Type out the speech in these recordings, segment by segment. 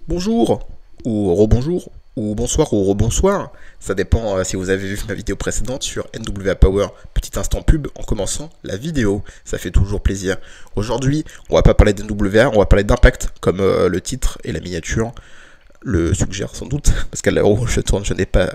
Bonjour, ou rebonjour, ou bonsoir, ou rebonsoir. Ça dépend si vous avez vu ma vidéo précédente sur NWA Power. Petit instant pub en commençant la vidéo. Ça fait toujours plaisir. Aujourd'hui, on va pas parler d'NWA, on va parler d'impact, comme le titre et la miniature le suggère sans doute, parce qu'à l'heure où je tourne, je n'ai pas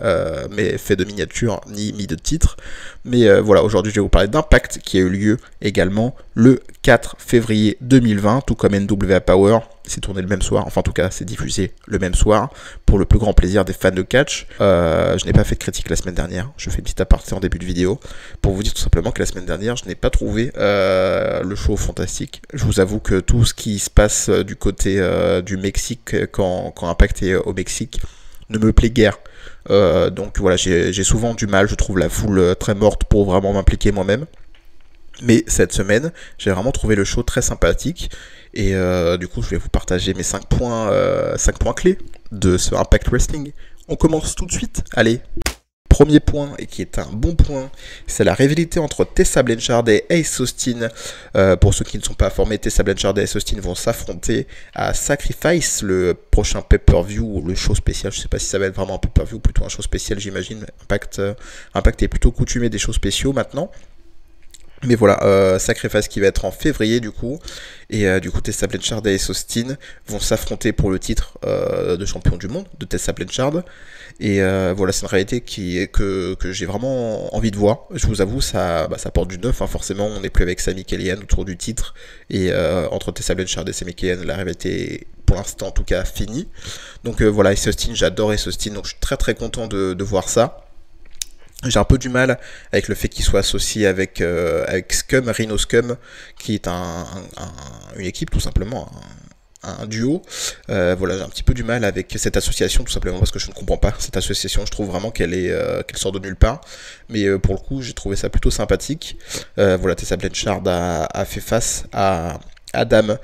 fait de miniature ni mis de titre. Mais voilà, aujourd'hui, je vais vous parler d'Impact qui a eu lieu également le 4 février 2020, tout comme NWA Power. C'est tourné le même soir, enfin en tout cas c'est diffusé le même soir, pour le plus grand plaisir des fans de catch. Je n'ai pas fait de critique la semaine dernière, je fais une petite aparté en début de vidéo, pour vous dire tout simplement que la semaine dernière je n'ai pas trouvé le show fantastique. Je vous avoue que tout ce qui se passe du côté du Mexique quand Impact est au Mexique ne me plaît guère. Donc voilà, j'ai souvent du mal, je trouve la foule très morte pour vraiment m'impliquer moi-même. Mais cette semaine, j'ai vraiment trouvé le show très sympathique. Et du coup, je vais vous partager mes 5 points clés de ce Impact Wrestling. On commence tout de suite. Allez. Premier point, et qui est un bon point, c'est la rivalité entre Tessa Blanchard et Ace Austin. Pour ceux qui ne sont pas informés, Tessa Blanchard et Ace Austin vont s'affronter à Sacrifice, le prochain pay-per-view, ou le show spécial. Je ne sais pas si ça va être vraiment un pay-per-view ou plutôt un show spécial, j'imagine. Impact est plutôt coutumé des shows spéciaux maintenant. Mais voilà, Sacrifice qui va être en février du coup. Et du coup, Tessa Blanchard et Ace Austin vont s'affronter pour le titre de champion du monde de Tessa Blanchard. Et voilà, c'est une réalité que j'ai vraiment envie de voir. Je vous avoue, ça porte du neuf. Hein, forcément, on n'est plus avec Sami Callihan autour du titre. Et entre Tessa Blanchard et Sami Callihan, la rivalité est pour l'instant en tout cas finie. Donc voilà, Ace Austin, j'adore Ace Austin. Donc je suis très très content de voir ça. J'ai un peu du mal avec le fait qu'il soit associé avec Scum, Rhino Scum, qui est une équipe tout simplement, un duo. Voilà, j'ai un petit peu du mal avec cette association, tout simplement parce que je ne comprends pas cette association. Je trouve vraiment qu'elle sort de nulle part. Mais pour le coup, j'ai trouvé ça plutôt sympathique. Voilà, Tessa Blanchard a fait face à Adam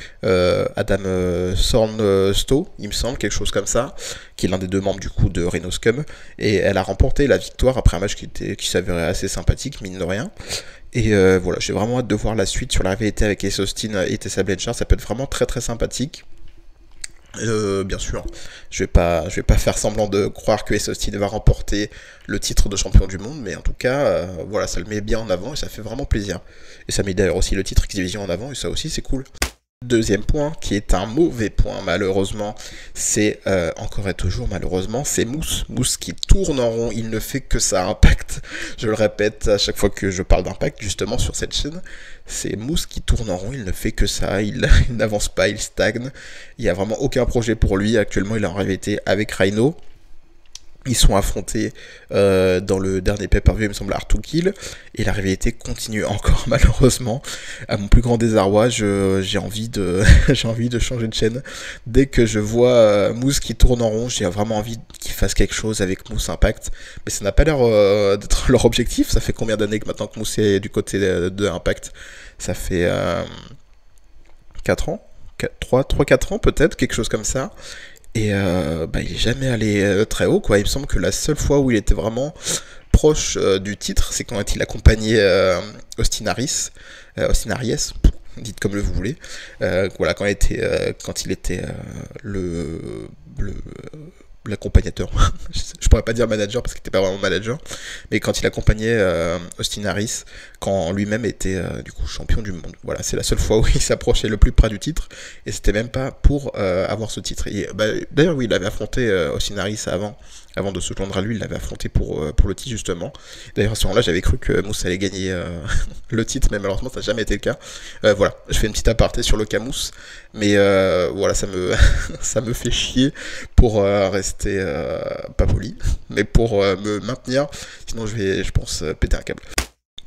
Sornstow, il me semble, quelque chose comme ça, qui est l'un des deux membres du coup de Rhino Scum, et elle a remporté la victoire après un match qui s'avérait assez sympathique, mine de rien. Et voilà, j'ai vraiment hâte de voir la suite sur la rivalité avec Ace Austin et Tessa Blanchard, ça peut être vraiment très très sympathique. Bien sûr, je vais pas faire semblant de croire que Ace Austin va remporter le titre de champion du monde, mais en tout cas, voilà, ça le met bien en avant et ça fait vraiment plaisir. Et ça met d'ailleurs aussi le titre X-Division en avant et ça aussi c'est cool. Deuxième point, qui est un mauvais point malheureusement, c'est encore et toujours malheureusement, c'est Moose. Moose qui tourne en rond, il ne fait que ça, Impact. Je le répète à chaque fois que je parle d'Impact justement sur cette chaîne. C'est Moose qui tourne en rond, il ne fait que ça, il n'avance pas, il stagne. Il n'y a vraiment aucun projet pour lui, actuellement il est en rivalité avec Rhino. Ils sont affrontés dans le dernier pay-per-view, il me semble, Hard to Kill, et la rivalité continue encore malheureusement. À mon plus grand désarroi, j'ai envie de changer de chaîne. Dès que je vois Moose qui tourne en rond, j'ai vraiment envie qu'il fasse quelque chose avec Moose Impact, mais ça n'a pas l'air d'être leur objectif. Ça fait combien d'années que maintenant que Moose est du côté de Impact? Ça fait 4 ans, 3-4 ans peut-être, quelque chose comme ça. Et il est jamais allé très haut, quoi. Il me semble que la seule fois où il était vraiment proche du titre, c'est quand il accompagnait Austin Aries, dites comme le vous voulez. Voilà, quand il était l'accompagnateur, je pourrais pas dire manager parce qu'il n'était pas vraiment manager, mais quand il accompagnait Austin Aries, quand lui-même était du coup champion du monde. Voilà, c'est la seule fois où il s'approchait le plus près du titre, et c'était même pas pour avoir ce titre. D'ailleurs, oui, il avait affronté Austin Aries avant de se joindre à lui, il l'avait affronté pour le titre justement. D'ailleurs à ce moment-là, j'avais cru que Moose allait gagner le titre, mais malheureusement ça n'a jamais été le cas. Voilà, je fais une petite aparté sur le cas Moose, mais voilà, ça me fait chier pour rester pas poli, mais pour me maintenir, sinon je pense, péter un câble.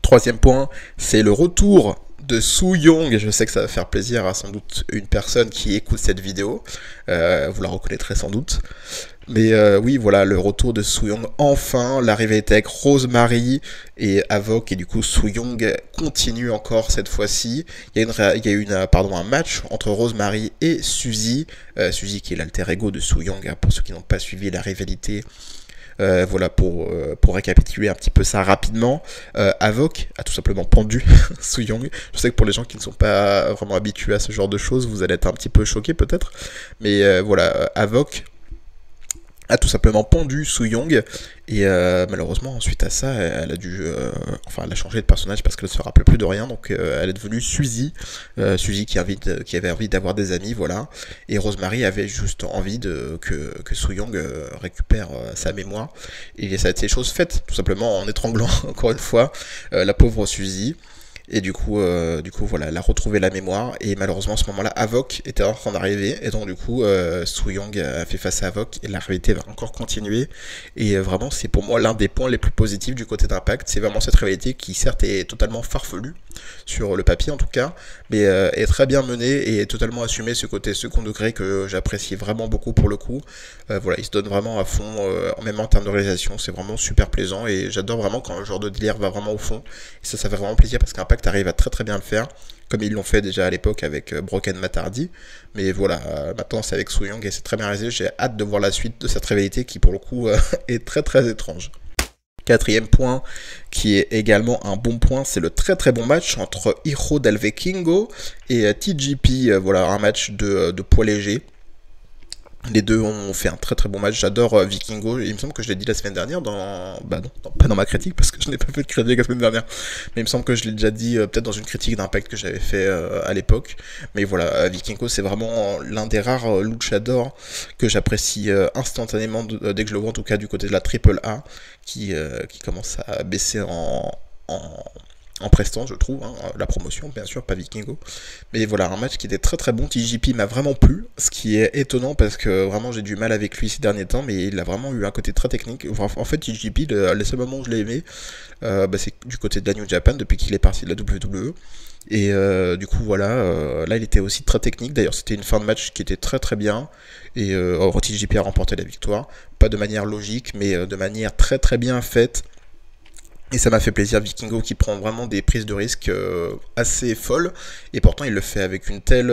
Troisième point, c'est le retour de Su Yung. Je sais que ça va faire plaisir à sans doute une personne qui écoute cette vidéo, vous la reconnaîtrez sans doute. Mais oui, voilà, le retour de Su Yung, enfin, la rivalité avec Rosemary et Havok, et du coup Su Yung continue encore cette fois-ci. Il y a eu un match entre Rosemary et Suzy, Suzy qui est l'alter ego de Su Yung, hein, pour ceux qui n'ont pas suivi la rivalité Voilà pour récapituler un petit peu ça rapidement. Avoc a tout simplement pendu Su Yung. Je sais que pour les gens qui ne sont pas vraiment habitués à ce genre de choses, vous allez être un petit peu choqués peut-être. Mais voilà, Avoc a tout simplement pendu Su Yung et malheureusement ensuite à ça elle a dû enfin elle a changé de personnage parce qu'elle ne se rappelait plus de rien, donc elle est devenue Suzy, Suzy qui avait envie d'avoir des amis, voilà, et Rosemary avait juste envie que Su Yung récupère sa mémoire, et ça a été chose faite tout simplement en étranglant encore une fois la pauvre Suzy. Et du coup, voilà, elle a retrouvé la mémoire. Et malheureusement, à ce moment-là, Avoc était en train d'arriver. Et donc, du coup, Su Yung a fait face à Avoc. Et la rivalité va encore continuer. Et vraiment, c'est pour moi l'un des points les plus positifs du côté d'Impact. C'est vraiment cette rivalité qui, certes, est totalement farfelue, sur le papier en tout cas, mais est très bien menée et est totalement assumée, ce côté second degré que j'apprécie vraiment beaucoup pour le coup. Voilà, il se donne vraiment à fond, même en termes de réalisation. C'est vraiment super plaisant. Et j'adore vraiment quand le genre de délire va vraiment au fond. Et ça fait vraiment plaisir parce qu'Impact arrive à très bien le faire, comme ils l'ont fait déjà à l'époque avec Broken Matt Hardy. Mais voilà, maintenant c'est avec Su Yung et c'est très bien réalisé. J'ai hâte de voir la suite de cette rivalité qui pour le coup est très étrange. Quatrième point, qui est également un bon point, c'est le très bon match entre Hijo del Vikingo et TJP. Voilà, un match de poids léger. Les deux ont fait un très bon match. J'adore Vikingo. Il me semble que je l'ai dit la semaine dernière bah non, pas dans ma critique parce que je n'ai pas fait de critique la semaine dernière. Mais il me semble que je l'ai déjà dit peut-être dans une critique d'Impact que j'avais fait à l'époque. Mais voilà, Vikingo c'est vraiment l'un des rares luchadors que j'apprécie instantanément dès que je le vois, en tout cas du côté de la AAA qui commence à baisser en prestance, je trouve, hein, la promotion, bien sûr, pas Vikingo. Mais voilà, un match qui était très bon. TJP m'a vraiment plu, ce qui est étonnant parce que vraiment j'ai du mal avec lui ces derniers temps, mais il a vraiment eu un côté très technique. En fait, TJP, les seuls moments où je l'ai aimé, c'est du côté de la New Japan, depuis qu'il est parti de la WWE. Et du coup, voilà, là il était aussi très technique. D'ailleurs, c'était une fin de match qui était très bien. Et TJP a remporté la victoire. Pas de manière logique, mais de manière très bien faite. Et ça m'a fait plaisir, Vikingo qui prend vraiment des prises de risque assez folles, et pourtant il le fait avec une telle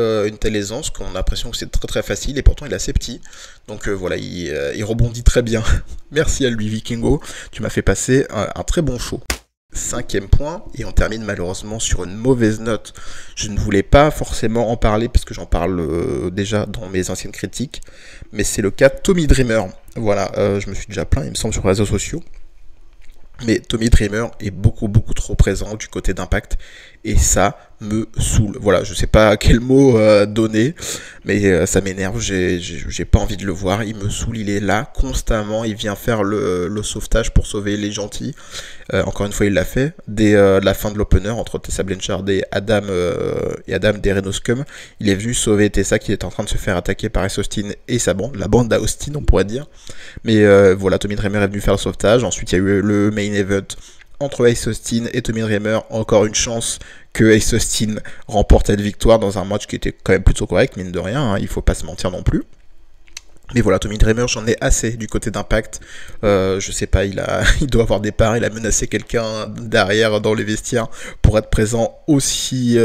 aisance qu'on a l'impression que c'est très facile, et pourtant il est assez petit, donc voilà, il rebondit très bien. Merci à lui Vikingo, tu m'as fait passer un très bon show. Cinquième point, et on termine malheureusement sur une mauvaise note. Je ne voulais pas forcément en parler parce que j'en parle déjà dans mes anciennes critiques, mais c'est le cas Tommy Dreamer. Voilà, je me suis déjà plaint, il me semble, sur les réseaux sociaux. Mais Tommy Dreamer est beaucoup trop présent du côté d'Impact et ça me saoule. Voilà, je sais pas quel mot donner, mais ça m'énerve, j'ai pas envie de le voir, il me saoule, il est là constamment, il vient faire le sauvetage pour sauver les gentils. Encore une fois, il l'a fait dès la fin de l'opener entre Tessa Blanchard et Adam Derenoscum. Il est venu sauver Tessa qui est en train de se faire attaquer par Ace Austin et sa bande, la bande d'Austin on pourrait dire. Mais voilà, Tommy Dreamer est venu faire le sauvetage. Ensuite, il y a eu le main event entre Ace Austin et Tommy Dreamer. Encore une chance que Ace Austin remporte cette victoire dans un match qui était quand même plutôt correct, mine de rien, hein, il faut pas se mentir non plus. Mais voilà, Tommy Dreamer, j'en ai assez du côté d'Impact. Je sais pas, il doit avoir des parts, il a menacé quelqu'un derrière dans les vestiaires pour être présent aussi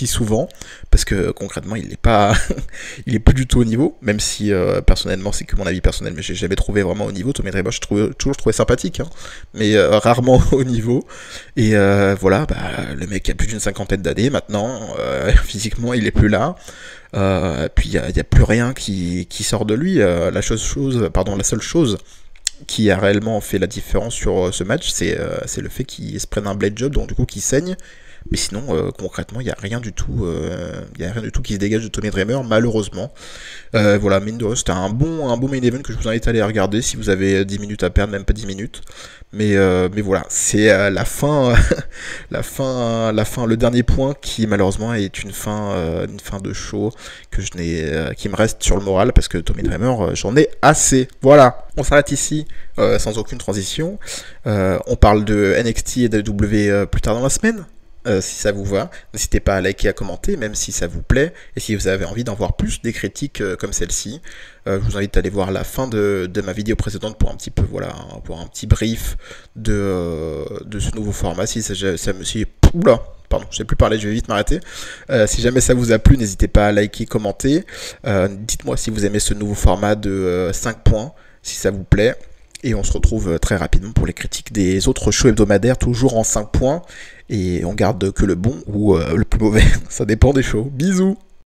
souvent. Parce que concrètement, il n'est pas, il est plus du tout au niveau. Même si personnellement, c'est que mon avis personnel, mais j'ai jamais trouvé vraiment au niveau. Tommy Dreamer, je toujours trouvé sympathique, hein, mais rarement au niveau. Et voilà, le mec a plus d'une cinquantaine d'années maintenant. Physiquement, il est plus là. Puis il n'y a plus rien qui sort de lui. La seule chose qui a réellement fait la différence sur ce match, c'est le fait qu'il se prenne un blade job, donc du coup qu'il saigne. Mais sinon, concrètement, il n'y a rien du tout. Qui se dégage de Tommy Dreamer, malheureusement. Voilà, mine de rien, c'était un bon main event que je vous invite à aller regarder si vous avez 10 minutes à perdre, même pas 10 minutes. Mais voilà, c'est la fin, le dernier point qui malheureusement est une fin de show qui me reste sur le moral parce que Tommy Dreamer, j'en ai assez. Voilà, on s'arrête ici sans aucune transition. On parle de NXT et de WWE plus tard dans la semaine. Si ça vous va, n'hésitez pas à liker, à commenter, même si ça vous plaît, et si vous avez envie d'en voir plus des critiques comme celle-ci, je vous invite à aller voir la fin de ma vidéo précédente pour un petit peu, voilà, pour un petit brief de ce nouveau format. Pardon, je sais plus parler, je vais vite m'arrêter. Si jamais ça vous a plu, n'hésitez pas à liker, commenter. Dites-moi si vous aimez ce nouveau format de 5 points, si ça vous plaît. Et on se retrouve très rapidement pour les critiques des autres shows hebdomadaires, toujours en 5 points. Et on garde que le bon ou le plus mauvais. Ça dépend des shows. Bisous!